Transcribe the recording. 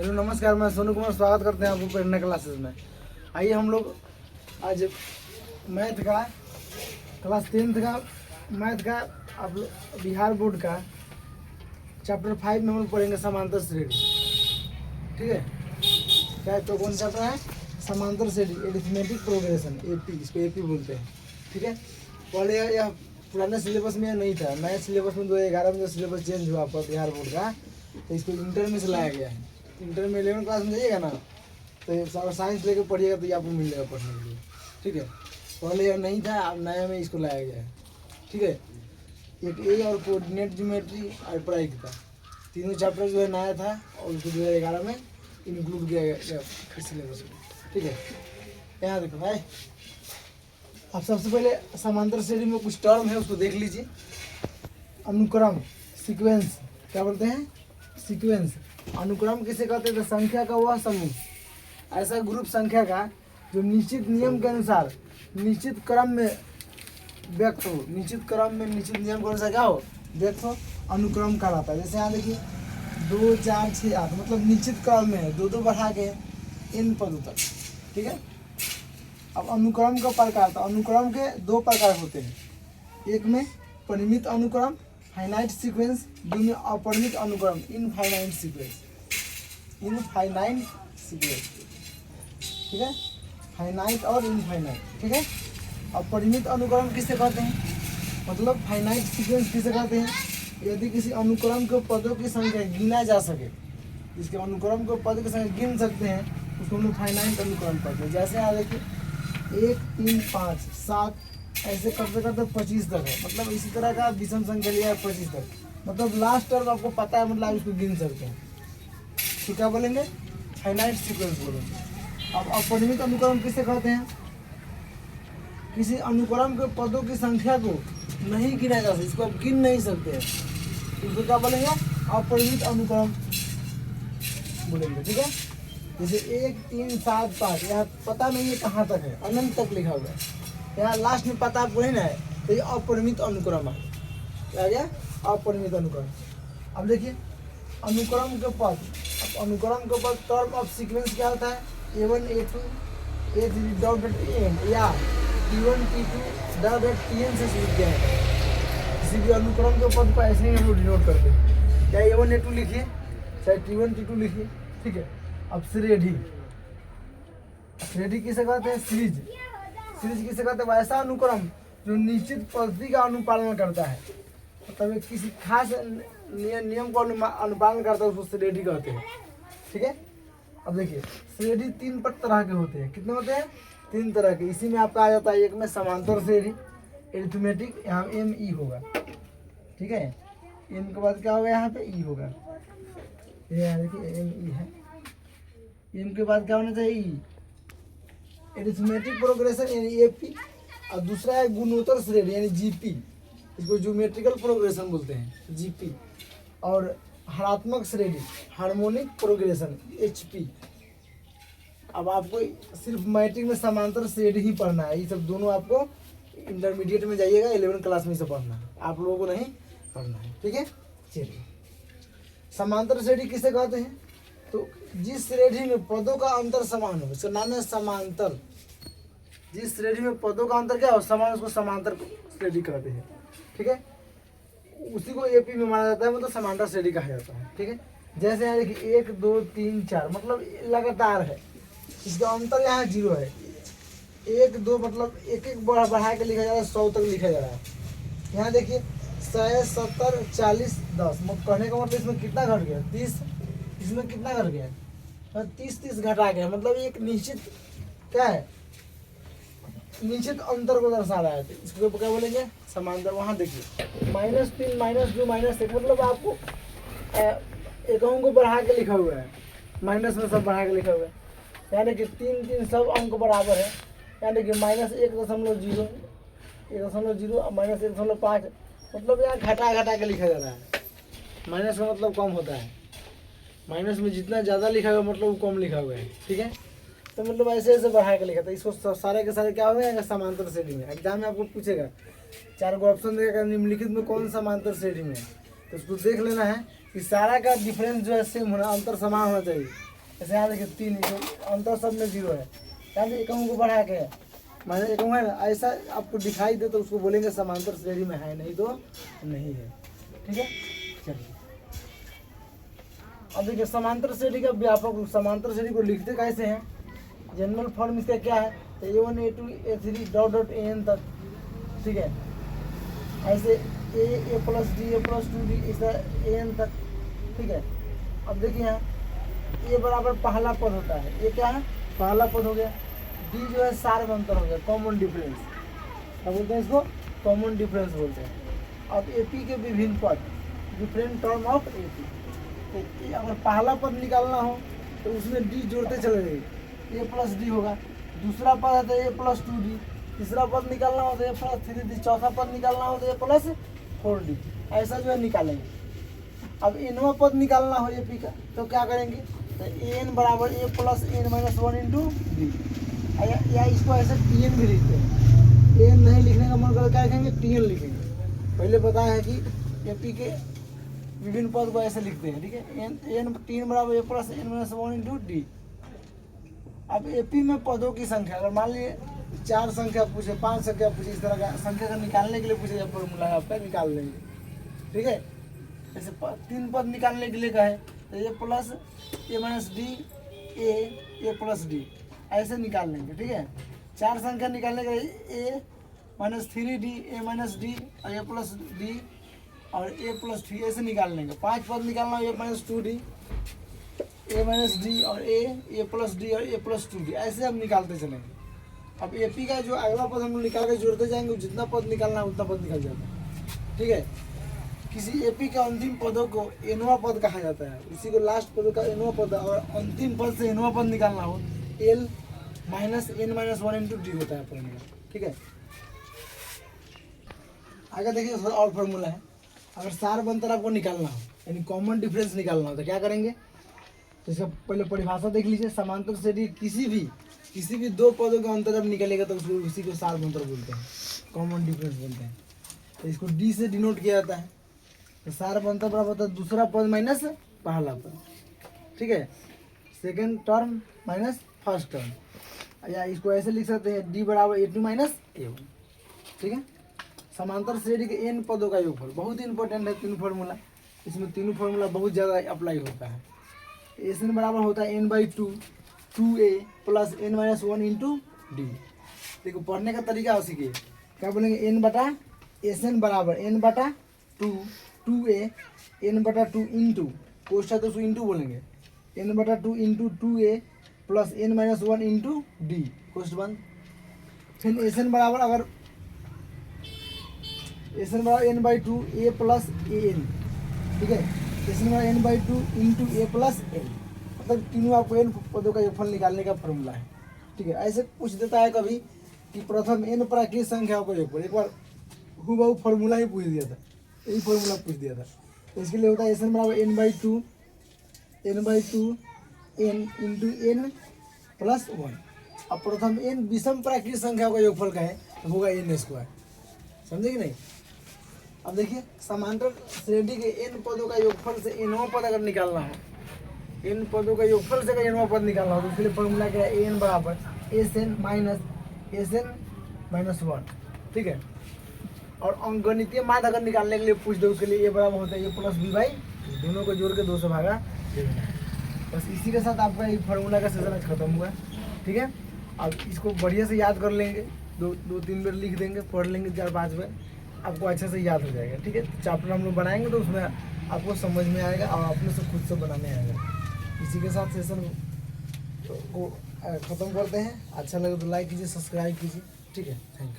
Hello नमस्कार, मैं सोनू कुमार स्वागत करते हैं आपको पढ़ने क्लासेस में। आइए हम लोग आज मैथ का क्लास 10th का मैथ का आप बिहार बोर्ड का चैप्टर 5 में हम लोग पढ़ेंगे समांतर श्रेणी। ठीक है, क्या तो कौन चैप्टर है? समांतर श्रेणी, एरिथमेटिक प्रोग्रेशन, एपी, इसको एपी बोलते हैं। ठीक है, पहले यह पुराने सिलेबस में नहीं था। नए सिलेबस में 2011 में जो सिलेबस चेंज हुआ आपका बिहार बोर्ड का, तो इसको इंटर में से लाया गया है। इंटर में 11 क्लास में जाइएगा ना, तो साइंस लेके पढ़िएगा तो ये आपको मिल जाएगा पढ़ने के लिए। ठीक है, पहले यह नहीं था, अब नया में इसको लाया गया है। ठीक है, एक ए और कोऑर्डिनेट ज्योमेट्री और प्रायिकता, तीनों चैप्टर जो है नया था और उसको 2011 में इंक्लूड किया गया सिलेबस में। ठीक है, यहाँ देखो भाई, अब सबसे पहले समांतर श्रेणी में कुछ टर्म है उसको देख लीजिए। अनुक्रम, सीक्वेंस, क्या बोलते हैं? सीक्वेंस। अनुक्रम किसे कहते हैं? तो संख्या का वह समूह, ऐसा ग्रुप संख्या का जो निश्चित नियम के अनुसार निश्चित क्रम में व्यक्त हो, निश्चित क्रम में निश्चित नियम के अनुसार क्या हो, व्यक्त हो, अनुक्रम कहलाता है। जैसे यहाँ देखिए 2 4 6 8, मतलब निश्चित क्रम में है, 2 बढ़ा के इन पदों तक। ठीक है, अब अनुक्रम का प्रकार, तो अनुक्रम के 2 प्रकार होते हैं। एक में परिमित अनुक्रम, फाइनाइट सीक्वेंस, दूसरे में अपरिमित अनुक्रम, इनफाइनाइट सीक्वेंस, इनफाइनाइट सीक्वेंस। ठीक है, फाइनाइट और इनफाइनाइट। ठीक है, अपरिमित अनुक्रम किसे कहते हैं? मतलब फाइनाइट सीक्वेंस किसे कहते हैं? यदि किसी अनुक्रम के पदों की संख्या गिना जा सके, जिसके अनुक्रम के पद की संख्या गिन सकते हैं, उसको हम लोग फाइनाइट अनुक्रम कहते हैं। जैसे यहाँ देखिए 1 3 5 7, ऐसे करते करते 25 तक है, मतलब इसी तरह का विषम संख्या लिया है 25 तक, मतलब लास्ट टर्म आपको पता है, मतलब आप इसको गिन सकते हैं। तो क्या बोलेंगे? फाइनाइट सीक्वेंस बोलेंगे। अब अपरिमित अनुक्रम किसे कहते हैं? किसी अनुक्रम के पदों की संख्या को नहीं गिना जा सकता, इसको आप गिन नहीं सकते हैं, इसको क्या बोलेंगे? अपरिमित अनुक्रम बोलेंगे। ठीक है, जैसे 1 3 7 5, यहाँ पता नहीं है कहाँ तक है, अनंत तक लिखा हुआ है, यहाँ लास्ट में पता आपको नहीं ना है, तो ये अपरिमित अनुक्रम है। क्या गया? अपरिमित अनुक्रम। अब देखिए अनुक्रम के पद, अब अनुक्रम के पद टर्म ऑफ सीक्वेंस क्या होता है? A1 A2 A3 dot N, या T1 T2 डॉट Tn से शुरू किया है। किसी भी अनुक्रम के पद को ऐसे ही हम लोग डिनोट करते हैं, चाहे A1 A2 लिखिए, चाहे T1 T2 लिखिए। ठीक है, अब श्रेणी, श्रेणी किसे कहते हैं? सीरीज। सीरीज किसे कहते हैं? ऐसा अनुक्रम जो निश्चित पद्धति का अनुपालन करता है, मतलब एक किसी खास नियम को अनुपालन करता है, उसको श्रेणी कहते हैं। ठीक है, अब देखिए श्रेणी 3 तरह के होते हैं। कितने होते हैं? 3 तरह के। इसी में आपका आ जाता है, एक में समांतर श्रेणी, एरिथमेटिक, यहाँ एम ई होगा। ठीक है, एम के बाद क्या होगा? यहाँ पे ई होगा। ये यहाँ देखिए एम ई है, एम के बाद क्या होना चाहिए? ई। एरिथमेटिक प्रोग्रेशन यानी एपी, और दूसरा है गुणोत्तर श्रेणी यानी जीपी, इसको ज्योमेट्रिकल प्रोग्रेशन बोलते हैं, जीपी। और हरात्मक श्रेणी, हार्मोनिक प्रोग्रेशन, एचपी। अब आपको सिर्फ मैट्रिक में समांतर श्रेणी ही पढ़ना है, ये सब दोनों आपको इंटरमीडिएट में जाइएगा 11 क्लास में से पढ़ना है, आप लोगों को नहीं पढ़ना है। ठीक है, चलिए समांतर श्रेणी किसे कहते हैं? तो जिस श्रेणी में पदों का अंतर समान हो, इसका नाम है समांतर। जिस श्रेणी में पदों का अंतर क्या हो, समान, उसको समांतर श्रेणी कहते हैं। ठीक है, उसी को एपी में माना जाता है, मतलब समांतर श्रेणी कहा जाता है। ठीक है, जैसे यहाँ देखिए 1 2 3 4, मतलब लगातार है, इसका अंतर यहाँ 0 है। 1 2 मतलब एक एक बढ़ा के लिखा जा रहा है, 100 तक लिखा जा रहा है। यहाँ देखिए 100 70 40 10, मतलब कहने का मतलब इसमें कितना घट गया? 30। इसमें कितना घट गया? 30 घटा गया, मतलब एक निश्चित क्या है, निश्चित अंतर को दर्शा रहा है। तो इसको क्या बोलेंगे? समांतर। वहाँ देखिए -3 -2 -1, मतलब आपको एक अंक को बढ़ा के लिखा हुआ है, माइनस में सब बढ़ा के लिखा हुआ है। यहाँ देखिए 3 3 सब अंक बराबर है। यहाँ देखिए -1.0 1.0 -1.5, मतलब यहाँ घटा के लिखा जा रहा है। माइनस का मतलब कम होता है, माइनस में जितना ज़्यादा लिखा हुआ है मतलब वो कम लिखा हुआ है। ठीक है, तो मतलब ऐसे ऐसे बढ़ा के लिखा था। इसको सारे के सारे क्या हो जाएगा? समांतर श्रेणी में। एग्जाम में आपको पूछेगा, 4 ऑप्शन देगा, निम्नलिखित में कौन समांतर श्रेणी में है, तो उसको देख लेना है कि सारा का डिफरेंस जो है सेम होना, अंतर समान होना चाहिए। जैसे यहाँ देखिए 3 अंतर सब में 0 है, यानी एकमों को बढ़ा के माने एकम है ना, ऐसा आपको दिखाई दे तो उसको बोलेंगे समांतर श्रेणी में है, नहीं तो नहीं है। ठीक है, चलिए अब देखिए समांतर श्रेणी का व्यापक रूप। समांतर श्रेणी को लिखते कैसे हैं, जनरल फॉर्म इसका क्या है, तो A1 A2 A3 dot dot AN तक। ठीक है, ऐसे A plus D A plus 2D ऐसा AN तक। ठीक है, अब देखिए यहाँ A बराबर पहला पद होता है, ये क्या है, पहला पद हो गया। D जो है सार्वंतर हो गया, कॉमन डिफरेंस। क्या बोलते हैं इसको, कॉमन डिफरेंस बोलते हैं। अब AP के विभिन्न पद, डिफरेंट टर्म ऑफ AP। तो अगर पहला पद निकालना हो तो उसमें D जोड़ते चले जाइए, A प्लस D होगा। दूसरा पद है तो A प्लस 2D। तीसरा पद निकालना हो तो A प्लस 3D। चौथा पद निकालना हो तो A प्लस 4D। ऐसा जो है निकालेंगे। अब nवां पद निकालना हो AP का तो क्या करेंगे, तो AN बराबर A plus N minus 1 into D, या इसको ऐसे TN भी लिखते हैं। AN नहीं लिखने का मन कर क्या लिखेंगे, TN लिखेंगे। पहले बताया है कि AP के विभिन्न पद को ऐसे लिखते हैं। ठीक है, N 3 बराबर A plus N minus 1 into D। अब AP में पदों की संख्या, अगर मान लीजिए 4 संख्या पूछे, 5 संख्या पूछे, इस तरह का संख्या का निकालने के लिए पूछे, फॉर्मूला है आपका, निकाल लेंगे। ठीक है, जैसे 3 पद निकालने के लिए कहे तो A plus A minus D A plus D ऐसे निकाल लेंगे। ठीक है, 4 संख्या निकालने के लिए A minus 3D A minus D और A प्लस D और A प्लस 3 ऐसे निकाल लेंगे। 5 पद निकालना हो A minus 2D A minus D और A प्लस D और A प्लस 2D ऐसे हम निकालते चलेंगे। अब AP का जो अगला पद हम लोग निकाल के जोड़ते जाएंगे, जितना पद निकालना है उतना पद निकल जाता है। ठीक है, किसी AP के अंतिम पदों को nवां पद कहा जाता है। इसी को लास्ट पद का nवां पद, और अंतिम पद से nवां पद निकालना हो L minus N minus 1 into D होता है फॉर्मूला। ठीक है, आगे देखिए थोड़ा और फॉर्मूला है। अगर सार्वंतर आपको निकालना हो, यानी कॉमन डिफरेंस निकालना हो, तो क्या करेंगे, तो इसका पहले परिभाषा देख लीजिए। समांतर श्रेणी किसी भी 2 पदों का अंतर जब निकलेगा तो उसको उसी को सार्वंतर बोलते हैं, कॉमन डिफरेंस बोलते हैं। तो इसको D से डिनोट किया जाता है। तो सार्वंतर बराबर होता है दूसरा पद माइनस पहला पद। ठीक है, second term minus first term, या इसको ऐसे लिख सकते हैं D बराबर A2 माइनस A1। ठीक है, समांतर श्रेणी के n पदों का योगफल बहुत ही इंपॉर्टेंट है। 3 फार्मूला, इसमें तीनों फार्मूला बहुत ज़्यादा अप्लाई होता है। SN बराबर होता है n/2 2A plus N minus 1 into D। देखो पढ़ने का तरीका उसी के, क्या बोलेंगे, n बटा SN बराबर n बटा 2 2A n बटा 2 इंटू, कोष्ठा तो उसको इंटू बोलेंगे, n बटा 2 into 2A plus N minus 1 into D, कोष्ठ बंद। फिर SN बराबर, अगर SN बराबर n/2 A प्लस AN। ठीक है, SN बराबर n/2 into A plus N, मतलब तीनों आपको n पदों का योगफल निकालने का फॉर्मूला है। ठीक है, ऐसे पूछ देता है कभी कि प्रथम n प्राकृत संख्याओं का योगफल। एक बार हूबहू फॉर्मूला ही पूछ दिया था, यही फॉर्मूला पूछ दिया था। तो इसके लिए होता है SN बराबर n/2 n into n plus 1। अब प्रथम n विषम प्राकृत संख्याओं का योगफल का है तो होगा n²। समझे कि नहीं। अब देखिए समांतर श्रेणी के n पदों का योगफल से nवां पद अगर निकालना हो, n पदों का योगफल से अगर nवां पद निकालना हो तो उसके लिए फॉर्मूला क्या है, an बराबर SN माइनस 1। ठीक है, और अंकगणितीय मान अगर निकालने के लिए पूछ दो उसके लिए a बराबर होता है A प्लस B/2, दोनों को जोड़ के 2 से भागा देना है। बस इसी के साथ आपका ये फार्मूला का सेशन आज खत्म हुआ। ठीक है, अब इसको बढ़िया से याद कर लेंगे, 2-3 बार लिख देंगे, पढ़ लेंगे 4-5 बार, आपको अच्छे से याद हो जाएगा। ठीक है, चैप्टर हम लोग बनाएंगे तो उसमें आपको समझ में आएगा और अपने से खुद से बनाने आएगा। इसी के साथ सेशन को ख़त्म करते हैं। अच्छा लगे तो लाइक कीजिए, सब्सक्राइब कीजिए। ठीक है, थैंक यू।